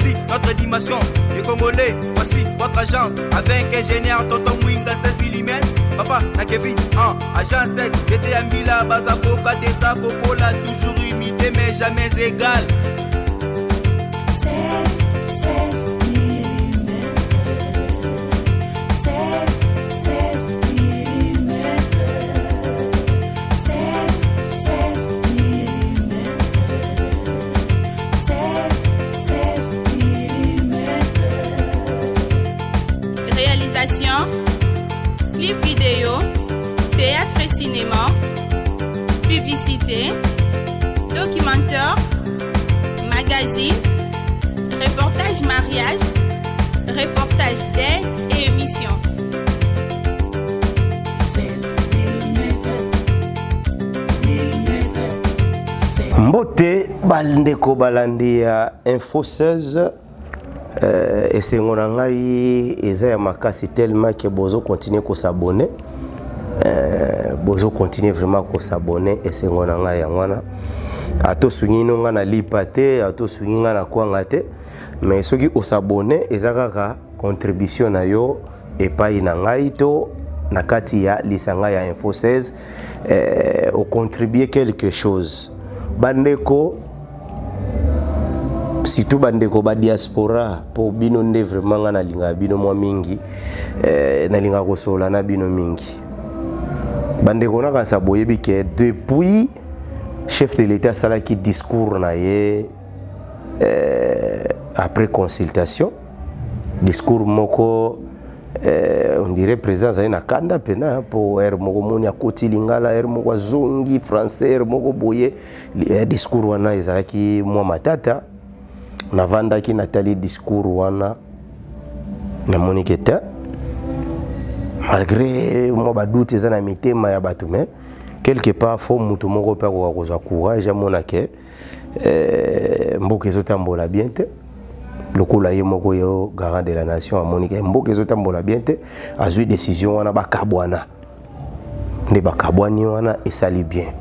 voici notre dimension. Les Congolais, voici votre agence. Avec ingénieur Tonton Mwinga 16 mm. Papa, na Kevin, agence 16. J'étais à Mila, Bazako, Katesa, Kokola, toujours imité mais jamais égal. 16 mm. 16 mm. 16 mm. 16 mm. Réalisation, clip vidéo, théâtre et cinéma, publicité, documentaire, magazine, reportage mariage, reportage d'aide et émission. 16 mm. Mbote bandeko balandi ya Info 16 esengo na ngai eza ya makasi tellement que bozo continuer ko s'abonner bozo continuer vraiment ko s'abonner esengo na ngai ya ngwana ato sungi nonga na lipate ato sungi nga na kwanga te mais soki o s'abonner eza kaka contribution na yo epai na ngai to na kati ya lisanga ya Info 16 o contribuer quelque chose bandeko surtout bandeko ba diaspora po bino nde vraiment nga na linga bino mwa mingi na linga kosola na bino mingi bandeko na kanisa boyebi ke depuis chef de l'état salaki discours na ye après consultation discours moko on dirait président zali na kanda pena po moko moni akoti lingala moko zongi français moko boye discours wana ezalaki mwa matata navandaki natali discours wana na moniketa malgré moi badoute eza na mitema ya bato mais quelque part faut mutu moko pe ko kozwa courage amona ke mboka ezotambola bien te lokola ye moko yo garant de la nation amonika mboka ezotambola bien te azwi décision wana bakabwana nde bakabwani wana esali bien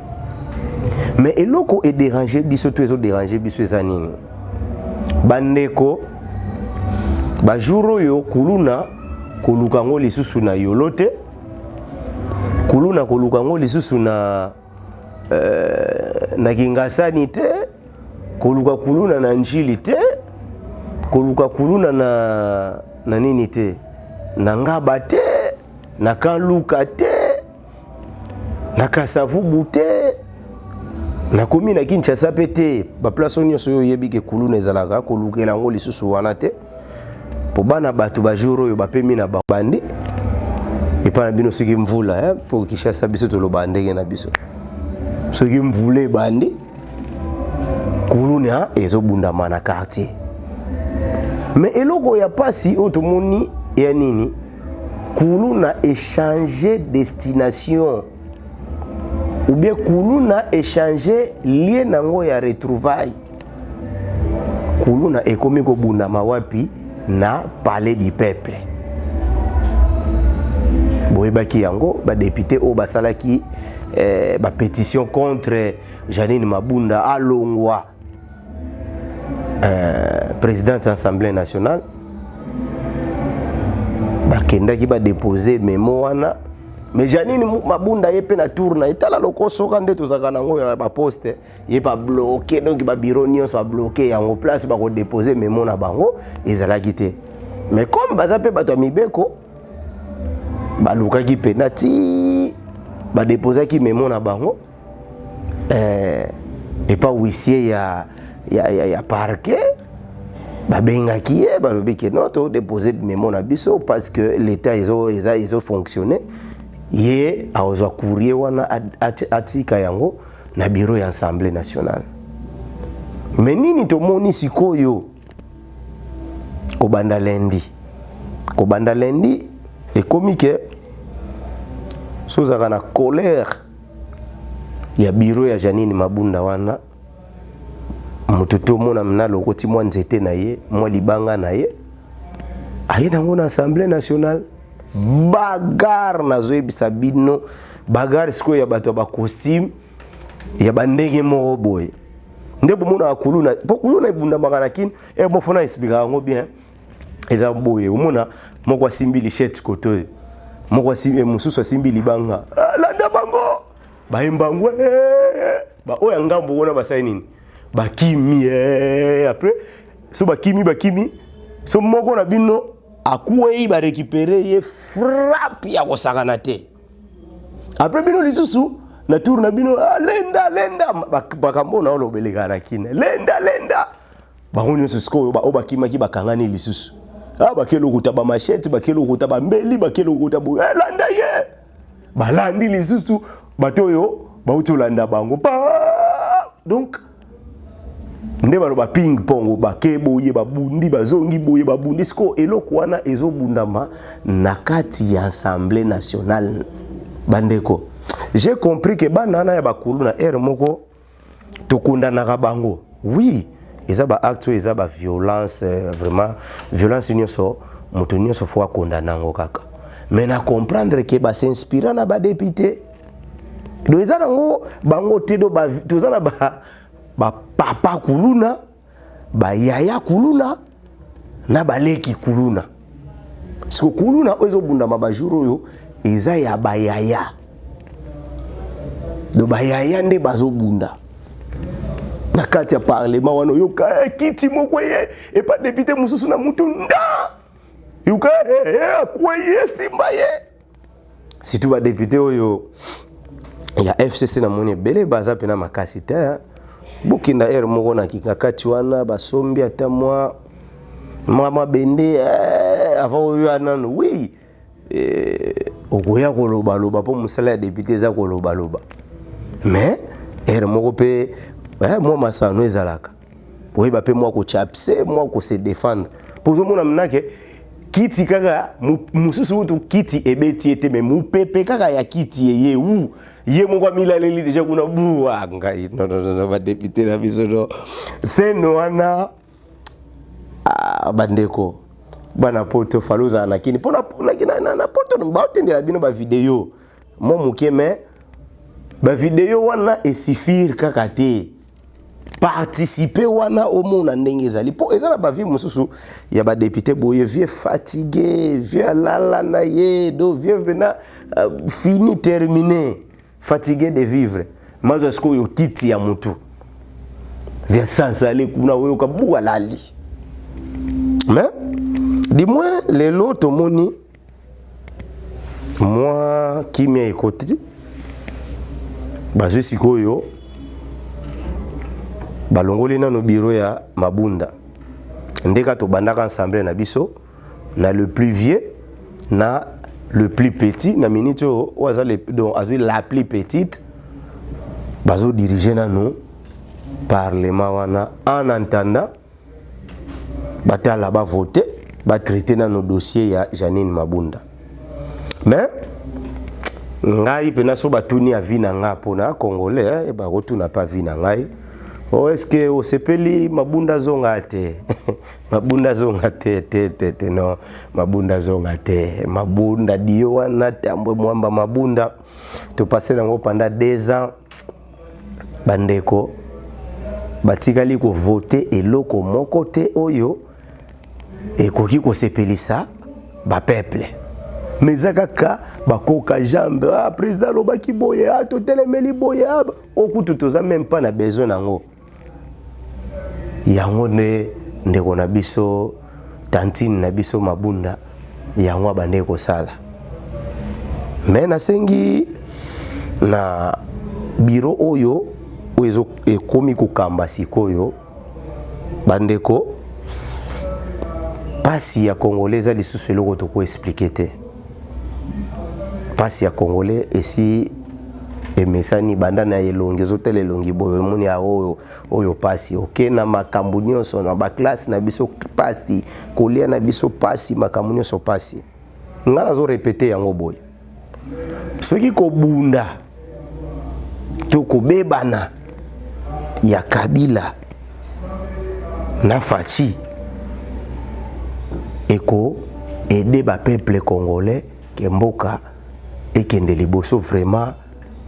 mais eloko e déranger biso to ezo déranger biso eza nini bandeko ba jour oyo kuluna koluka ngo lisusu na yolote kuluna koluka ngo lisusu na kingasani te koluka kuluna na njili te koluka kuluna na nini te na ngaba te na kaluka te na kasavubu te na komi na Kinshasa pete ba place nyonso yo yebi ke kuluna ezalaka kolukela ngo lisusu wana te po bana bato ba jour oyo bapemi na bandi epa na bino soki mvula po Kinshasa biso to loba ndenge na biso soki mvule bandi kuluna ezobundama na quartier mais eloko ya pasi otomoni ya nini kuluna échanger destination ou bien kuluna échanger lieu nango ya retrouvaille kuluna ekomi ko bundama wapi na palais du peuple boyebaki yango ba député o basalaki ba pétition contre Janine Mabunda alongwa président de l'Assemblée nationale bakendaki ba déposer mémo wana mais Janine Mabunda yepe na tourna etala lokoso kande tozaka nango ya ba poste ye ba bloquer donc ba bureau nyonso ba bloquer yango place ba ko déposer mémo na bango ezalaki te mais comme baza pe bato mibeko ba lukaki penati ba déposer ki mémo na bango et pas huissier ya parquet ba bengaki ye ba lobiki non to déposer mémo na biso parce que l'état ils ont fonctionné ye aozwa courrier wana atika yango na bureau ya Assemblée nationale mais nini tomoni sikoyo kobanda lendi ekomi ke sozaka na colère ya bureau ya Janine Mabunda wana mututo mona mna lokoti mwa nzete na ye mwa libanga na ye aye nango na Assemblée nationale bagarre na zoyebisa bino bagarre siko ya bato ba costume ya bandenge moko boye nde bomona kuluna po kuluna ibunda makana kini e mo fona expliquer ngo bien eza boye omona moko simbi lichette koto moko simbi mususu simbi libanga landa bango baimbango ba oya ngambo wona basai nini bakimi après so bakimi so moko na bino akuwe ba récupérer ye frappe ya kosakana te après bino lisusu na tour na bino lenda bakambo na olobeleka na kina lenda bango siko ba obakima ki bakangani lisusu bakelo kuta ba machette bakelo kuta ba mbeli bakelo kuta landa ye balandi lisusu batoyo bautolanda bango donc nde baloba ping pong bakebo ye babundi bazongi boye babundi siko eloko wana ezobundama na kati ya Assemblée nationale bandeko. J'ai compris que banana ya bakulu na air moko tokundanaka bango. Oui, eza ba acte eza ba violence vraiment violence nyonso moto nyonso fo akondanango kaka. Mais na comprendre que ba s'inspira na ba député. Do eza nango bango tedo ba tozana ba papa kuluna ba yaya kuluna na baleki kuluna. Siko kuluna ozo bunda mabajuro yo eza ya ba yaya. Do ba yaya nde bazo bunda. Na kati ya parlement wana yoka kiti moko ye e pa député mususu na mutu nda. Yoka kwa ye simba ye. Si tu ba député oyo ya FCC na moni bele baza pena makasi te. Bukinda air moko na kikakati wana basombi ata mama bende avant oyo anano oui okoya koloba loba po musala ya député za koloba loba mais air moko pe moi masano ezalaka oui ba pe moi ko chapse moi ko se défendre pour mona mnake kiti kaka mususu tu kiti ebeti ete me mupepe kaka ya kiti ye wu ye moko milaleli deja kuna buwa ngai no ba député na biso no c'est no ana bandeko bana poto faluza na kini pona na poto ba tendela bino ba vidéo mo muke me ba vidéo wana esifir kaka te participer wana au monde ndenge ezali po ezala ba vie mususu ya ba député boye vieux fatigué vieux lala na ye do vieux bena fini terminé fatigué de vivre mazo sko yo kiti ya mutu via sansale kuna oyo kabuwa lali mais dis-moi les lots moni moi qui m'ai écouté bazo sikoyo balongoli na no bureau ya mabunda ndeka to bandaka ensemble na biso na le plus vieux na le plus petit na minute o azali donc azui la plus petite bazo diriger na no parlement wana en entendant batala ba voter ba traiter na no dossier ya Janine Mabunda mais ngai pena so batuni ya vie na nga pona congolais ba rotuna pas vie na ngai oh est-ce que o sepeli mabunda zonga te mabunda zonga te non mabunda zonga te mabunda dio wana tambwe mwamba mabunda to passer nango pendant 2 ans bandeko batikali ko voter eloko moko te oyo ekoki ko sepelisa ba peuple mais akaka bakoka jambe président lobaki boye to telemeli boye okutu toza même pas na besoin nango yango ne ndeko na biso tantine na biso mabunda yango bande ko sala mais na sengi na biro oyo oyo ekomi kokamba sikoyo bandeko pasi ya congolais lisusu eloko to ko expliquer te pasi ya congolais esi emesani bandana elongi zotele elongi boyo moni ya oyo pasi oke na makambo nyonso na ba classe na biso pasi kolia na biso pasi makambo nyonso pasi ngala zo répéter yango boy soki ko bunda to ko bebana ya Kabila na Fachi eko aider ba peuple congolais ke mboka ekende liboso vraiment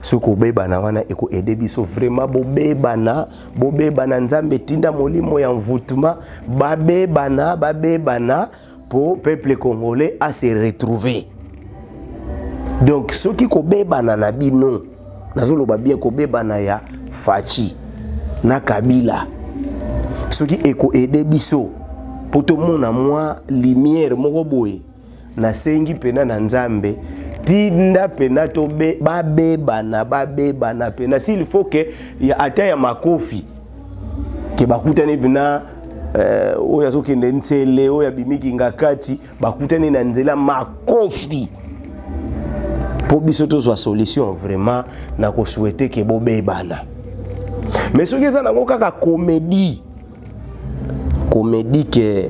soko bebana wana eko aider biso vraiment bobebana nzambe tinda molimo ya mvutuma babebana pour peuple congolais à se retrouver. Donc ceux qui ko bebana na bino nazoloba bien ko bebana ya Faci na Kabila ceux qui eko aider biso pour tout monde à moi lumière moko boye na sengi pena na nzambe tinda pena tobe babebana pena s'il faut que ya ata ya makofi ke bakutane pena oya zokende ntsele oya bimiki ngakati bakutane na nzela makofi pour biso tozwa solution vraiment na ko souhaiter ke bobebana. Mais soki eza nango kaka comédie ke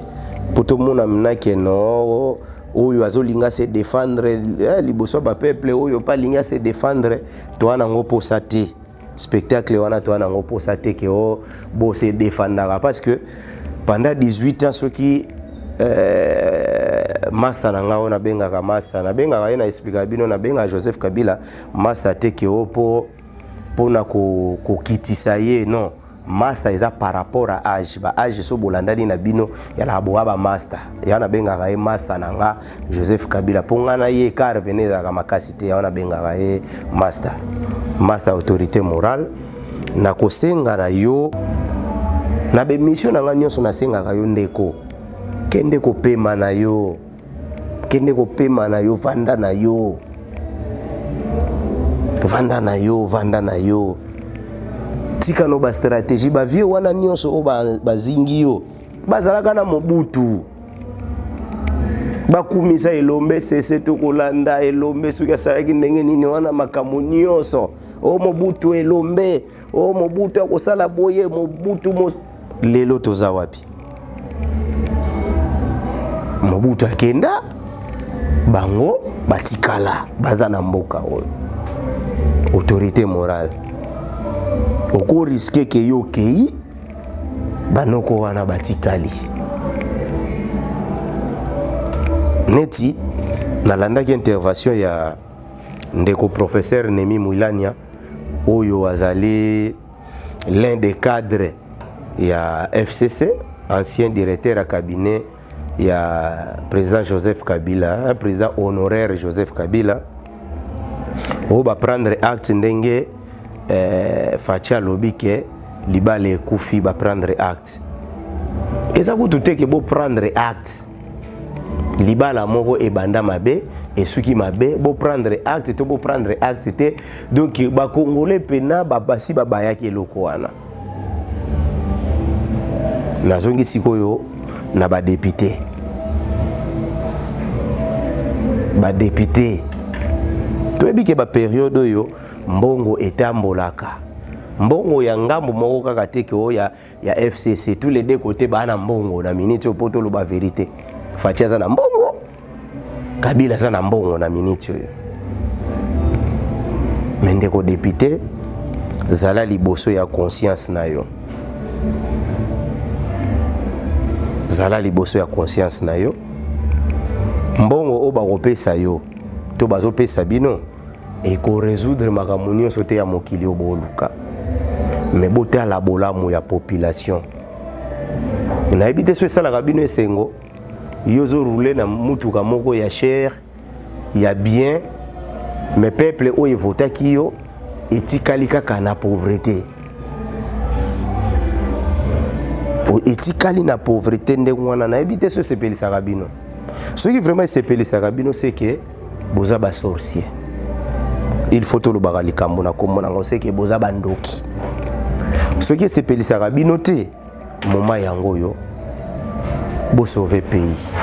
poto mona mnake no oyo azolinga se défendre liboso ba peuple oyo pa linga se défendre to anango posate spectacle wana to anango posate ke o bo se défendra parce que pendant 18 ans ceux qui master nanga ona bengaka master na bengaka ina explica bino na benga Joseph Kabila master te ke o po na ko kitisa ye non master eza par rapport à âge ba âge so bolandani na bino ya la boaba master ya na bengaka ye master nanga Joseph Kabila ponga na ye car veneza ka makasi te ya na bengaka ye master autorité morale na kosenga na yo na be mission na nyonso na senga ka yo ndeko kende ko pema na yo vanda na yo tika no ba stratégie ba vie wana nyonso o ba zingi yo bazalaka na Mobutu bakumisa elombe sese to kolanda elombe suka saraki ndenge nini wana makamu nyonso o Mobutu elombe o Mobutu akosala boye Mobutu lelo toza wapi Mobutu akenda bango batikala baza na mboka oyo autorité morale oko risque ke yo kei banoko wana batikali neti nalandaki intervention ya ndeko professeur Nemi Mwilania oyo azali l'un des cadres ya FCC ancien directeur à cabinet ya président Joseph Kabila, président honoraire Joseph Kabila. On va prendre acte ndenge Faci alobi ke libale kufi ba prendre acte. Eza kutu ke bo prendre acte. Libala moko ebanda mabe et suki mabe bo prendre acte to bo prendre acte te donc ba congolais pena ba basi ba bayaki eloko wana. Nazongi sikoyo na ba député toyebi ke ba période oyo mbongo etambolaka mbongo ya ngambo moko kaka te ke oya ya FCC tous les deux côtés bana mbongo na minute poto lo ba vérité Faci aza na mbongo Kabila aza na mbongo na minute oyo mendeko député zala liboso ya conscience na yo mbongo oba kopesa yo to bazo pesa bino et ko résoudre makambo nyonso te ya mokili oboluka mais bota la bolamu ya population na ebite so esalaka bino esengo yozo rouler na mutuka moko ya cher ya bien mais peuple o evotaki yo etikali kaka na pauvreté etikali na pauvreté ndenge wana na ebite so sepelisaka bino ce qui vraiment sepelisaka bino c'est que boza ba sorcier il faut to lo bagali kambo na komona ngo c'est que boza bandoki ce qui sepelisaka bino te moma yango yo bo sauver pays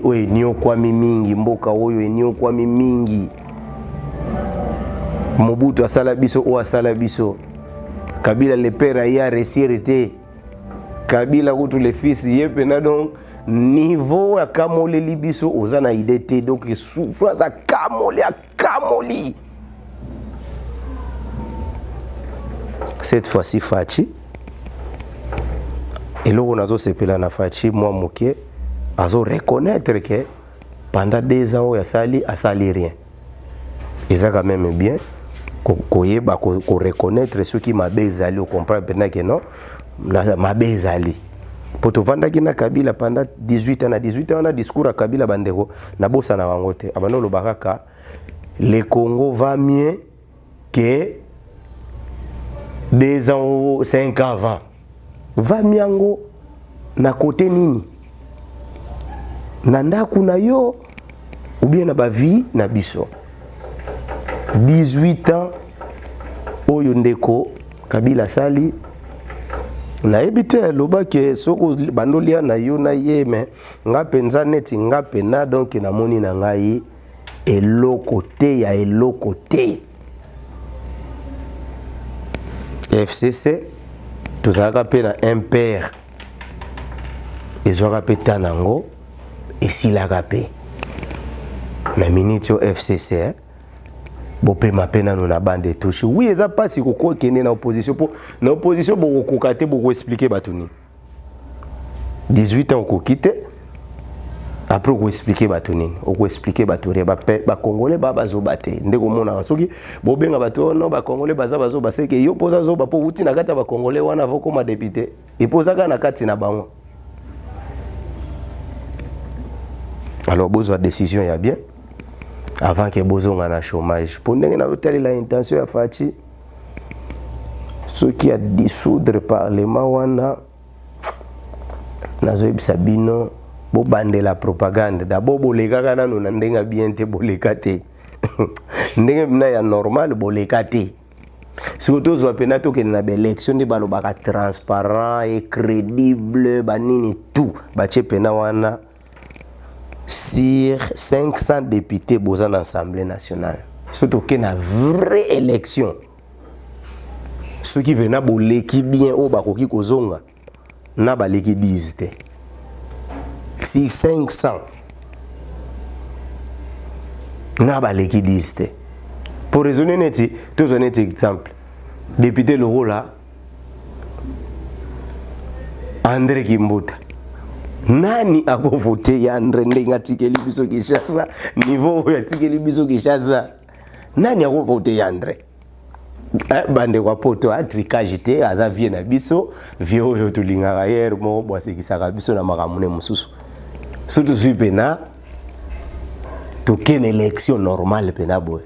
oyo enio kwami mingi mboka oyo enio kwami mingi Mobutu asala biso o asala biso Kabila le père ya resirité Kabila kutu le fils yepena donc niveau ya kamole libiso ozana idée donc souffrance à kamoli cette fois-ci Faci et là on a zo sepela na Faci moi moké azo reconnaître que pendant 2 ans oyo asali rien eza quand même bien koyeba ko reconnaître ceux qui mabe ezali o comprendre pendant que non mabe ezali po tovandaki na Kabila pendant 18 ans na 18 ans na discours à Kabila bandeko na bosa na bango te abano lobaka ka le Congo va mieux que 2 ans ou 5 ans avant va miango na côté nini na ndaku na yo ou bien na ba vie na biso 18 ans oyo ndeko Kabila sali na ebite loba ke soko bandolia na yo na ye mais nga penza neti nga pena donc na moni na ngai eloko te ya eloko te FCC tozalaka pe na impair ezwaka pe tanango esilaka pe na minute FCC bopema pe nano na bande touche oui eza pasi kokokende na opposition po na opposition bokokoka te boko expliquer batuni 18 ans okokite après ko expliquer batuni oko expliquer baturi ba congolais bazoba te ndeko mona soki bobenga bato no ba congolais bazoba seke yo poza zoba po uti na kata ba congolais wana voko ma député et poza kana kati na bango alors besoin décision ya bien avant que bozonga na chômage pour ndenge na hôtel la intention ya Fachi ceux qui a dissoudre parlement wana nazo ibsabino bo bande la propagande d'abord boleka kana na ndenga bien te boleka te ndenge bina ya normal boleka te surtout zo pena to ke na élection de balobaka transparent et crédible banini tout ba pena wana sur 500 députés dans l'Assemblée nationale. Surtout qu'il y a une vraie élection. Ceux qui viennent à l'équipe bien au Bakoki Kozonga, n'a pas l'équipe 10. Si 500, n'a pas l'équipe 10. Pour raisonner, tout un exemple. Député Loro là, André Kimbuta. Nani ako voté ya André ndenga tikeli biso Kinshasa niveau ya tikeli biso Kinshasa nani ako voté ya André bande kwa poto atrikage te aza vie na biso vie oyo tulingaka hier mo bwasekisaka biso na makamune mususu surtout si pena tokene élection normale pena boy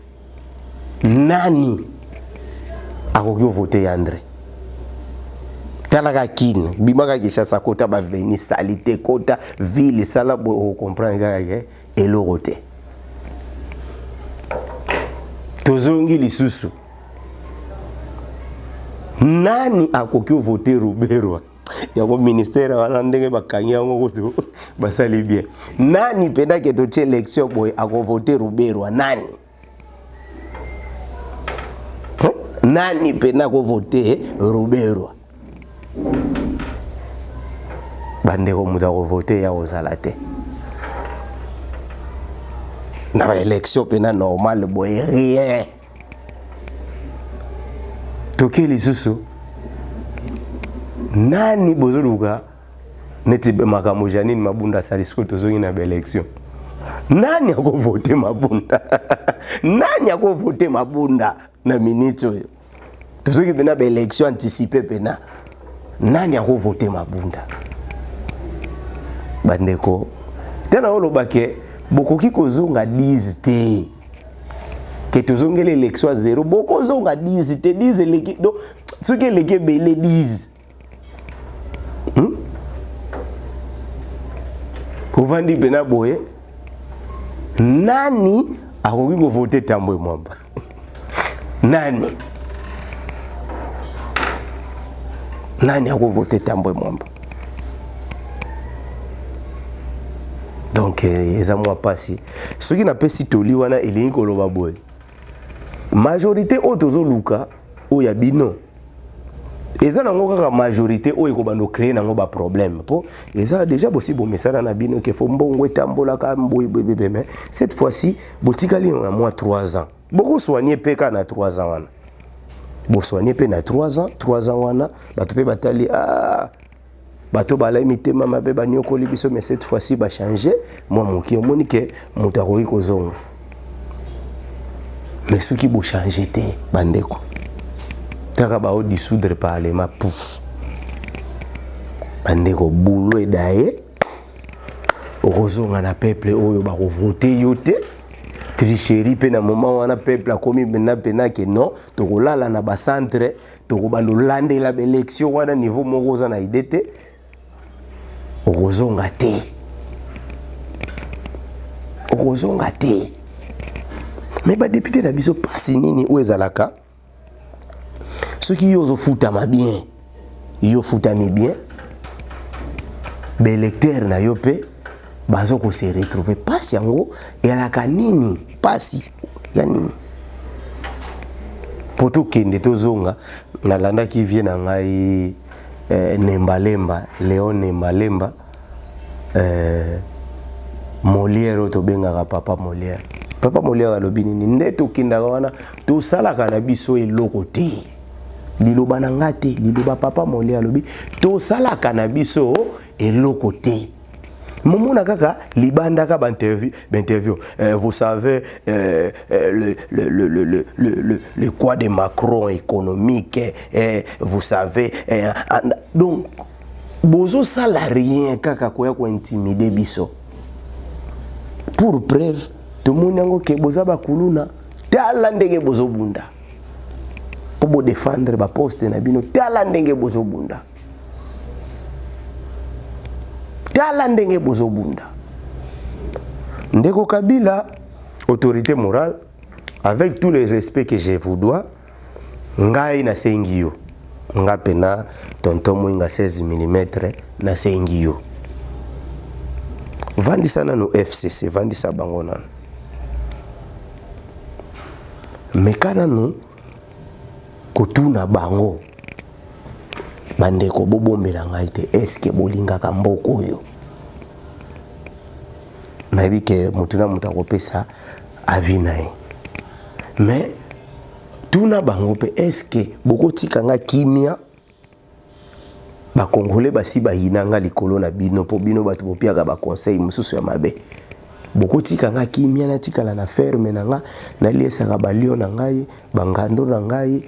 nani ako voté ya André talaka kin bimaka Kinshasa kota ba veni salité kota ville sala bo comprendre que eloko te tozongi lisusu nani akoki voter Rubero yako ministère wana ndenge bakangi yango kutu basali bien nani penda ke to élection boy ako voter Rubero nani nani penda ko voter Rubero bandeko muta ko voter ya ozala te na élection pena normal boy rien tokeli susu nani bozoluka neti makambo janine mabunda salisko tozongi na élection nani ako voter mabunda nani ako voter mabunda na minute oyo tozongi pena ba élection anticipée pena nani ako voter mabunda bandeko tena olobake bokoki kozonga 10 te ke tozongela élection à 0 boko zonga 10 te 10 eleki donc ce que les belé 10 pour vandi bena boye nani akoki ko voter Tambwe Mwamba nani ako voter Tambwe Mwamba donc eza mwa pasi soki na pesi toli wana elingi koloba boye majorité otozo luka oya bino eza nango kaka majorité oyo ko bando créer nango ba problème po eza déjà possible bo mesala na bino ke fo mbongo etambola ka mboyi bébé mais cette fois-ci botikali na moi 3 ans boko soigner peka na 3 ans wana bo soigner pe na 3 ans wana batu pe batali bato balai mitema mabe banyokoli biso mais cette fois-ci ba changer moi moki omoni ke moto akoki kozonga mais soki bo changer te bandeko taka ba dissoudre parlement pouf bandeko boulot edaye okozonga na peuple oyo ba voter yo te tricherie pe na moment wana peuple akomi pena ke non tokolala na ba centre tokobando landela ba élection wana niveau moko za na idée te okozonga te mais ba député na biso pasi nini o ezalaka soki yo ozofutama bien yo futami bien ba électeur na yo pe bazo ko se retrouver pasi yango elaka nini pasi ya nini poto kende tozonga na landa ki vie na ngai Nembalemba Léon Nembalemba Molière to bengaka papa Molière alobi nini nde tokindaka wana tosalaka na biso eloko te liloba na ngate liloba papa Molière alobi tosalaka na biso eloko te Momona kaka libanda ka interview vous savez le quoi de Macron économique vous savez donc bozo salarien kaka koya ko intimider biso pour preuve to monango ke boza bakuluna tala ndenge bozo bunda po bo défendre ba poste na bino tala ndenge bozo bunda tala ndenge bozo bunda ndeko Kabila autorité morale avec tout le respect que je vous dois ngai na sengio nga pena tonton mwinga 16 mm na sengio vandi sana no FCC vandi sabangona mekana no kotuna bango bandeko bobombela ngai te eske bolingaka mboko oyo nayebi ke mutuna mutu akopesa avi na ye mais tuna bango pe eske bokotika nga kimia bakongole basi bayinanga likolo na bino po bino bato bopiaka baconseil mosusu ya mabe bokotika nga kimia natikala na ferme na nga naliesaka balio na ngai bangando na ngai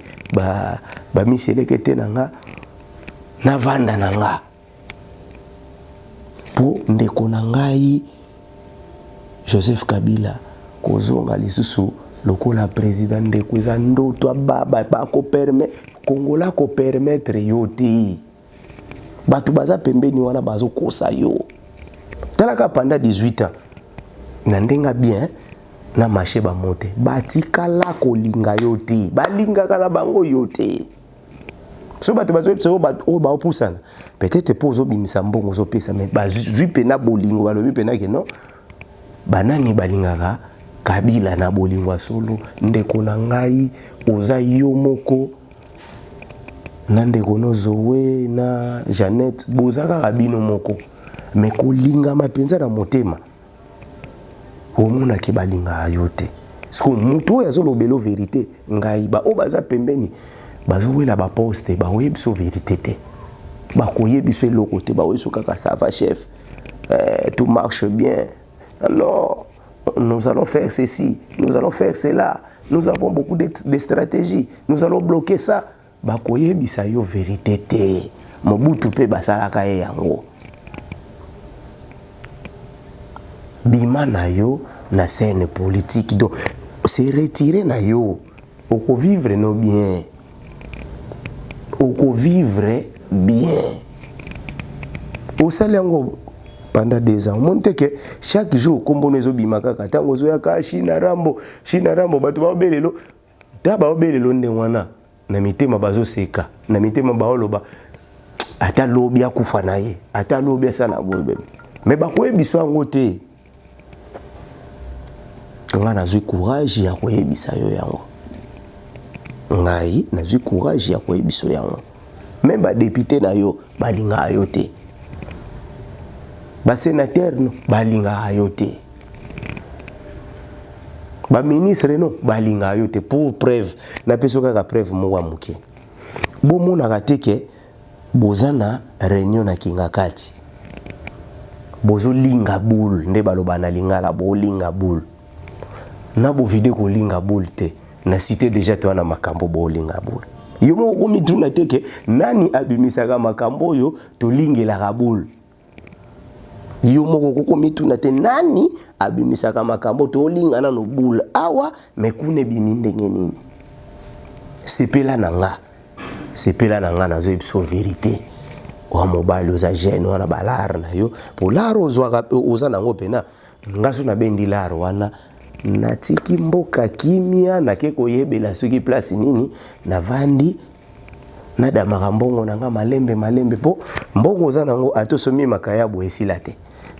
bamiseleke te na nga na vanda na nga po ndeko na ngai Joseph Kabila kozonga lisusu lokola président ndeko eza ndoto baba bako permet Kongola ko permettre yo te batu baza pembeni wana bazo kosa yo talaka pendant 18 ans na ndenga bien na marché ba mote batikala kolinga yo te balinga kala bango yo te so batu ba opusana peut-être pour obimisa mbongo zo pesa mais ba zui pena bolingo balobi pena ke non banani balingaka Kabila na bolingo solo ndeko na ngai oza yo moko na ndeko no Zoé na Jeannette bozaka kabino moko mais kolinga mapenza na motema omona ke balinga ayote sko mutu ya zolo belo vérité ngai ba obaza pembeni bazo wela ba poste ba webiso vérité te ba koyebiso eloko te ba webiso kaka ça va chef tout marche bien alors nous allons faire ceci nous allons faire cela nous avons beaucoup de stratégies nous allons bloquer ça ba koyebisa yo vérité te mobutu pe basalaka ye yango bima na yo na scène politique donc c'est retirer na yo oko vivre no bien oko vivre bien au saliango pendant 2 ans monte que chaque jour kombono zo bima kaka tango zo ya ka China rambo batu ba belelo ta ba belelo nde wana na mitema bazo seka na mitema baoloba ata lobi akufa na ye ata lobi sala bobe mais ba koyebiso yango te nga nazwi courage ya koyebisa yo yango ngai nazwi courage ya koyebiso yango même ba député na yo balinga yo te ba sénateur no balinga yo te ba ministre no balinga yo te pour preuve na peso kaka preuve mo wa muke bo mona kateke bozana réunion na Kingakati bozo linga boule nde baloba na lingala bo linga boule na bo vidéo ko linga boule te na cité déjà to na makambo bo linga boule yo mo ko mituna teke nani abimisaka makambo yo to lingela boule yo mo ko mituna te nani abimisaka makambo to lingana no boule awa mekune biminde ngenini sepela nanga nazo ipso vérité wa mobile oza jeune wana balar na yo pour laro oza nango pena ngaso na bendi laro wana natiki mboka kimia na keko yebela soki place nini na vandi na damaka mbongo nanga malembe po mbongo oza nango atosomi makaya bo esila te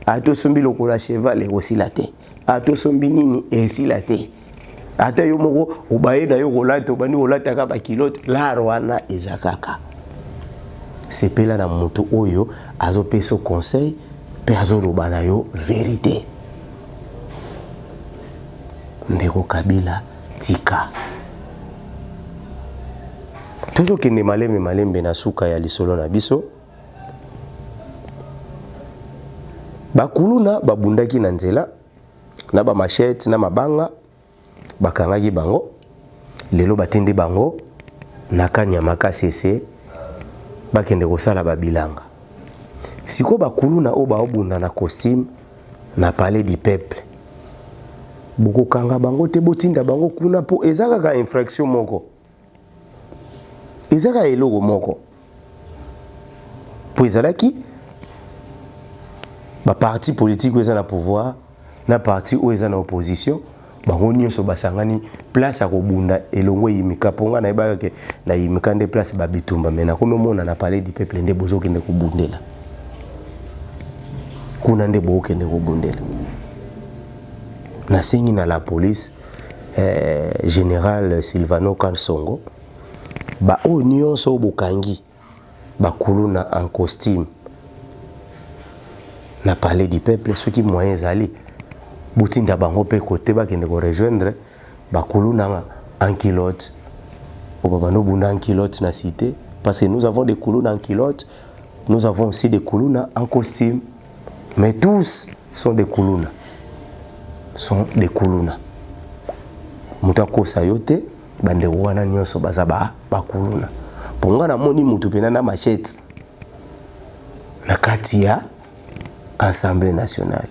atosombi lokola cheval osila te atosombi nini esila te ata yo moko obaye na yo kolata obani kolata ka ba kilote laro wana ezakaka sepela na mutu oyo azopeso conseil pe azoloba na yo vérité ndeko Kabila tika tozo kende malembe na suka ya lisolo na biso bakuluna babundaki na nzela na ba machette na mabanga bakangaki bango lelo batindi bango na Kanyama Kasese bakende kosala babilanga siko bakuluna o baobunda na costume na palais du peuple boko kanga bango te botinda bango kuna po ezaka ka infraction moko ezaka eloko moko po ezalaki ba parti politique oyo eza na pouvoir na parti oyo eza na opposition bango nyonso basangani place à kobunda elongo yimika ponga na yeba ke na yimika nde place babitumba mena comme mona na palais du peuple nde bozo kende kobundela kuna nde bo kende kobundela na sengi na la police général Silvano Kansongo ba o nyonso bokangi bakuluna en costume na palais du peuple ceux qui moyens aller botinda bango pe côté ba kende ko rejoindre bakuluna en kilote o baba no bunda en kilote na cité parce que nous avons des kuluna en kilote nous avons aussi des kuluna en costume mais tous sont des kuluna mutako sayote bande wana nyonso bazaba bakuluna ponga na moni mutu pena na machette na kati ya Assemblée nationale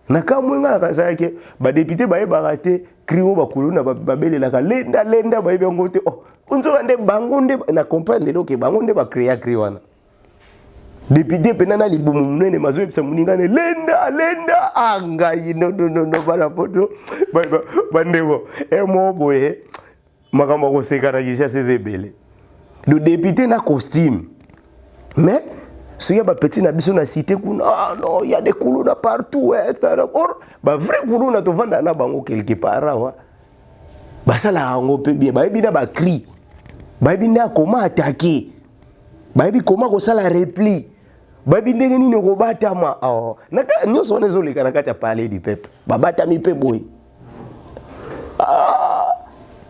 na kamwenga na kasa yake ba député baye barate kriwo bakuluna babelela ka lenda baye bango te oh unzo nde bango nde na comprendre lelo ke bango nde ba créer kriwana député pena na libumu munene mazo epsa muningane lenda angai no bana photo bandego emo boye makambo ko sekana kisha sezebele do député na costume mais si y a petit na biso na cité kuna ah non il y a des kuluna partout or ba vrai kuluna to vanda na bango quelque part wa basala ngo pe bien ba bina ba cri ba bina comment attaquer ba bi comment ko sala repli ba bi ndenge nini ko batama oh naka nyoso nezo leka na kati ya palais du peuple ba batami pe boy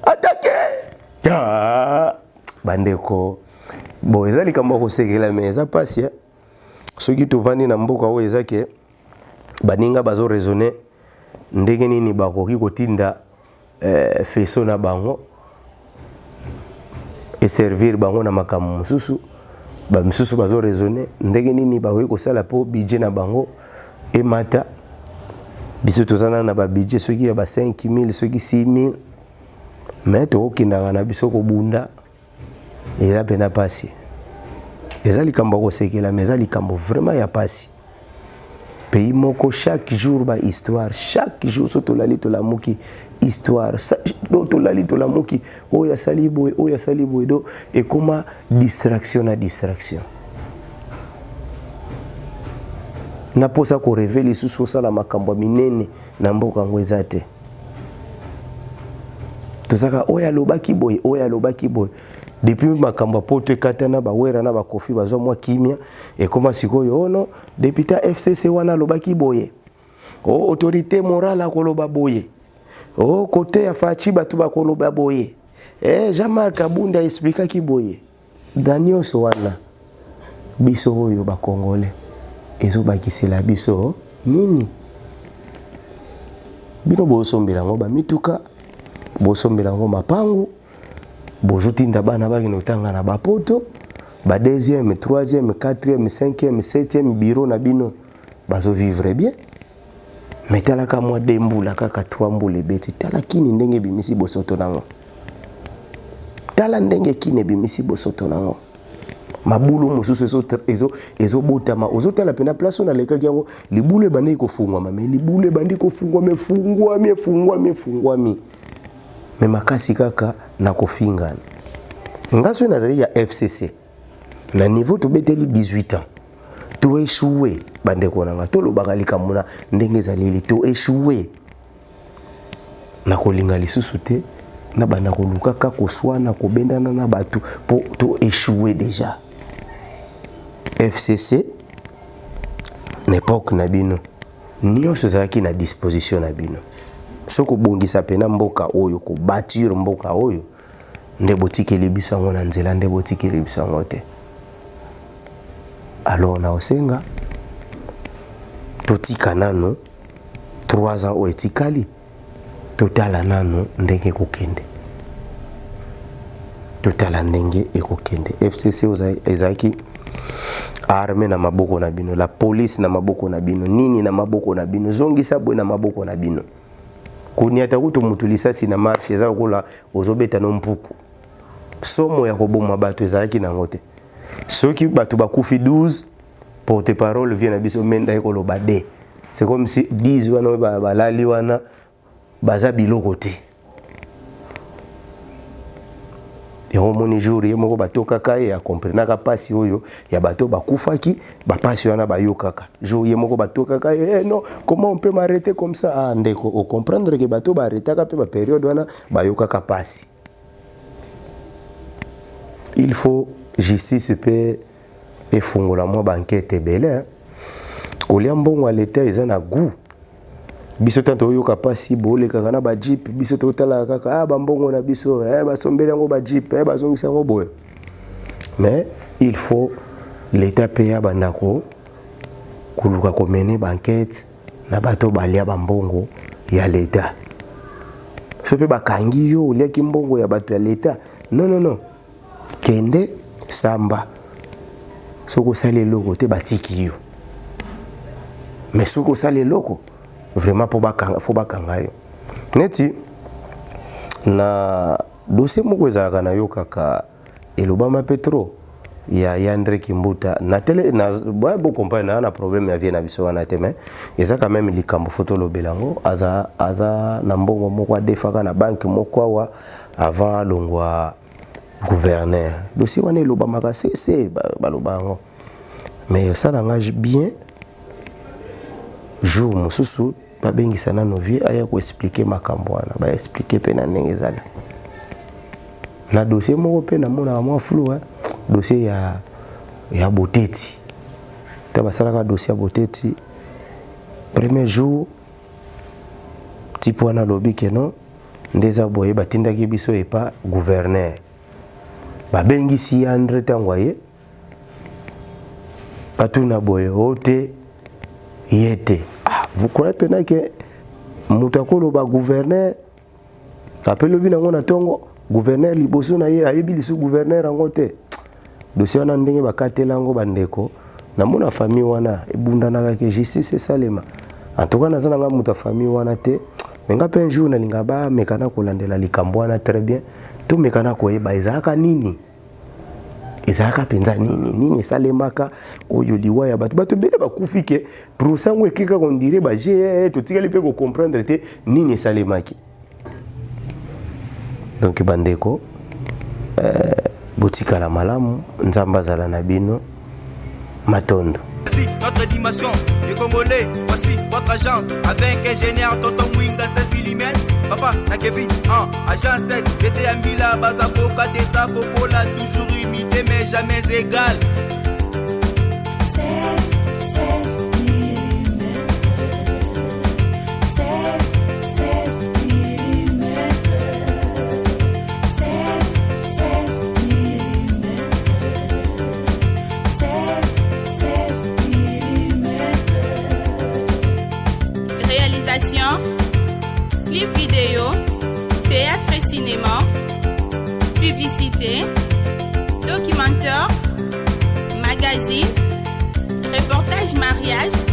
attaquer ya bandeko bon ezali kamba ko sekela mais eza pasi soki tovandi na mboka oyo ezake baninga bazo raisonner ndenge nini bakoki kotinda feso na bango et servir bango na makambo mususu ba mususu bazo raisonner ndenge nini bakoki kosala po budget na bango emata biso tozana na ba budget soki ya ba 5000 soki 6000 mais to okindanga na biso ko bunda eza pena pasi ezali kambo ko sekela mais ezali kambo vraiment ya pasi pays moko chaque jour ba histoire chaque jour so tolali tolamuki histoire do tolali tolamuki oya salibo do et comment distraction na distraction na posa ko révéler sous sala makambo minene na mboka ngwezate tosaka oya lobaki boy depuis makambo poto katana ba wera na ba kofi bazo mwa kimia et comment sikoyo ono député FCC wana lobaki boye o autorité morale ko loba boye o côté ya fachi batu ba ko loba boye Jean-Marc Kabunda explique ki boye Danyonso wana biso oyo ba Congolais ezobakisela biso nini bino bosombela ngo ba mituka bosombela ngo mapangu bozotinda bana baki notanga na bapoto ba deuxième, troisième, quatrième, cinquième, septième bureau na bino bazo vivre bien mais talaka mwa dembula kaka 3 mbula beti tala kini ndenge bimisi bosoto nango tala ndenge kini bimisi bosoto nango mabulu mosusu ezo botama ozotala pena place na leka yango libule bande kofungwa mais libule bande kofungwa mefungwa mais makasi kaka na kofingana ngaso nazali ya FCC na niveau to beteli 18 ans to échoué bande konanga to lobaka likamuna ndenge zalili to échoué na kolinga lisusu te na bana koluka ka koswana kobendana na batu po to échoué déjà FCC n'époque na bino nyonso ezalaki na disposition na bino soko bongisa pena mboka oyo ko bâtir mboka oyo nde botikeli biso yango na nzela nde botikeli biso yango te alors na osenga totika nano 3 ans o etikali totala nano ndenge kokende totala ndenge ekokende FCC ezaki armée na maboko na bino la police na maboko na bino nini na maboko na bino zongisa bwe na maboko na bino kuniata kuto mutulisa sina marche eza kola ozobeta no mpuku somo ya koboma bato ezalaki nango te soki bato bakufi 12 porte-parole vient na biso menda ekoloba de c'est comme si 10 wana balali wana baza biloko te yango moni jour ye moko batokaka ye akomprenaka pasi oyo ya bato bakufaki bapasi wana bayokaka jour ye moko batokaka ye non comment on peut m'arrêter comme ça ah ndeko o comprendre que bato baarrêtaka pe ba période wana bayokaka pasi il faut justice pe efungola mwa banquete bele kolia mbongo aleta eza na goût biso tanto yoka pasi bole kaka na ba jeep biso totala kaka ba mbongo na biso basombeli yango ba jeep bazongisa yango boye mais il faut l'état payer bandako kuluka komene banquete na bato balia ba mbongo ya l'état sope bakangi yo leki mbongo ya bato ya l'état non kende samba soko sale loko te batiki yo mais soko sale loko vraiment faut bakanga yo neti na dossier moko ezalaka na yo kaka elobama petro ya André Kimbuta na tele na bo comprendre na problème ya vie na biso wana te mais eza quand même likambo photo lobelango aza na mbongo moko defaka na banque moko wa avant longwa gouverneur dossier wana elobama ka c'est balobango mais ça n'engage bien jour mosusu babengisa na novie aya ko expliquer makambo wana ba expliquer pe na ndenge ezala na dossier moko pe na mona mwa flou dossier ya Boteti taba salaka dossier ya Boteti premier jour tipo wana lobi ke non ndeza boye batindaki biso epa gouverneur babengisi André Tangwaye patuna boye ote yete vous croyez pena que mutakolo ba gouverneur appelle bina ngona tongo gouverneur liboso na ye ayebi lisu gouverneur angote dossier wana ndenge bakatela ngo bandeko na mona famille wana ebundana ka justice salema en tout cas nazana nga muta famille wana te menga pe un jour na linga ba mekana kolandela likambo wana très bien to mekana koyeba ezaka nini ezaka penza nini salemaka oyo liwa ya bato bele bakufike prosango ekeka on dirait ba je to tikali pe ko comprendre te nini salemaki donc bandeko botika la malamu nzamba zala na bino matondo. Voici notre dimension, les Congolais, voici votre agence, avec ingénieur Tonton Mwinga, 16 mm, papa, na Kevin, agence 16, j'étais un Mila, Bazako, Katesa, Kokola, toujours imité, mais jamais égal. 16 mm. 16 mm. 16 mm. magazine, reportage mariage,